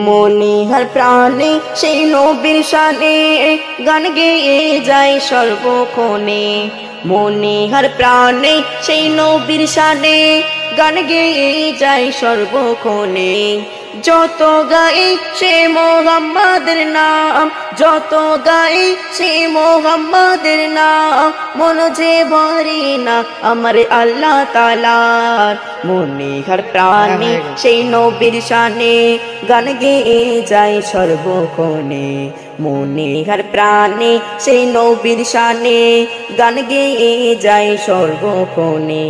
মনে হর প্রাণে সেই নবীর শানে গান গেয়ে যায় সর্বক্ষণে। মনে হর প্রাণে সেই নবীর শানে গান গেয়ে যায় সর্বক্ষণে। যত গাই সে মোহাম্মদের নাম, যত গাই সে মোহাম্মদের নাম, মন যে ভরে না আমার আল্লাহ তাআলার। মনে হর প্রাণে সেই নবীর শানে গান গেয়ে যায় সর্বক্ষণে। মনে হর প্রাণে সেই নবীর শানে গান গেয়ে যায় সর্বক্ষণে।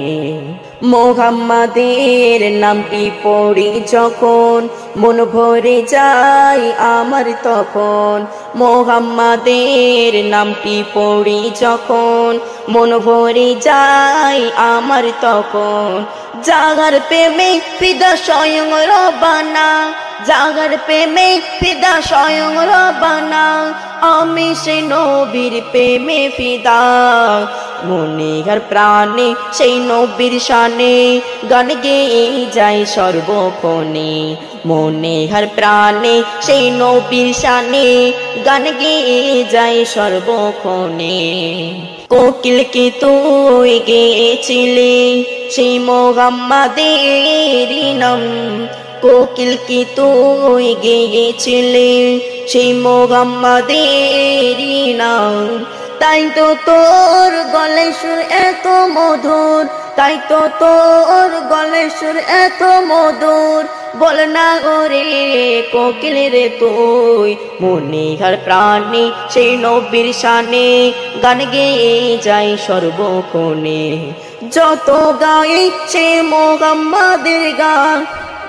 মোহাম্মদের নামটি পড়ি যখন মন ভরে যায় আমার তখন। মোহাম্মদের নামটি পড়ি যখন মন ভরে যায় আমার তখন। জাগার প্রেমে ফিদা স্বয়ং রব্বানা, জাগার প্রেমে ফিদা স্বয়ং রব্বানা, আমি সেই নবীর প্রেমে ফিদা। মনে হর প্রাণে সেই নবীর শানে গান গেয়ে যায় সর্বক্ষণে। মনে হর প্রাণে সেই নবীর শানে গান গেয়ে যায় সর্বক্ষণে। কোকিল কি তুই গেয়েছিলি সেই মোহাম্মদের নাম, কোকিল কি তুই গেয়েছিলি সেই মোহাম্মদের নাম। তাই তো তোর গলায় সুর এত মধুর, তাই তো তোর গলায় সুর এত মধুর, বল না ওরে কোকিল রে তুই। মনে হর প্রাণে সেই নবীর শানে গান গেয়ে যায় সর্বক্ষণে। যত গাই সে মোহাম্মদের গান,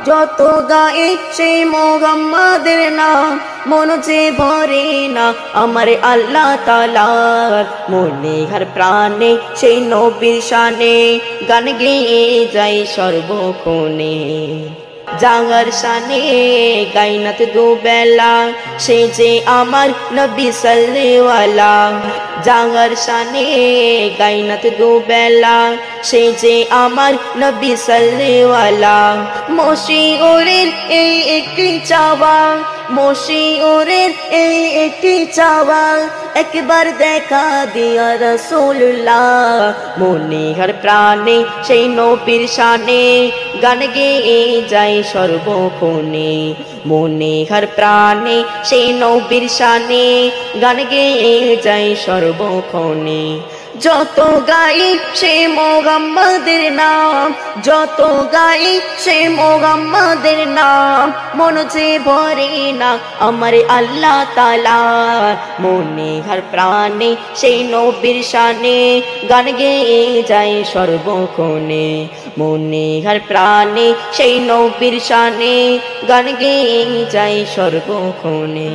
যত গাই সেই মোহাম্মদের নাম, মন যে ভরে না আমার আল্লাহ তাআলার। মনে হর প্রাণে সেই নবীর শানে গান গেয়ে যায় সর্বক্ষণে। জাগার শানে গাইনাত দুবেলা সে যে আমার নবী সাল্লেওয়ালা। জাগার শানে গাইনাত দুবেলা সে যে আমার নবী সাল্লেওয়ালা। মশিউরের এই একটি চাওয়া, মশিউরের এই একটি চাওয়া, একবার দেখা দিয়া রাসূলুল্লাহ। মনে হর প্রাণে সেই নবীর শানে গান গেয়ে যায় সর্বক্ষণে। মনে হর প্রাণে সেই নবীর শানে গান গেয়ে যায় সর্বক্ষণে। যত গাই সে মোহাম্মদের নাম, যত গাই সে মোহাম্মদের নাম, মন যে ভরে না আমার আল্লাহ তাআলার। মনে হর প্রাণে সেই নবীর শানে গান গেয়ে যায় সর্বক্ষণে। মনে হর প্রাণে সেই নবীর শানে গান গেয়ে যায় সর্বক্ষণে।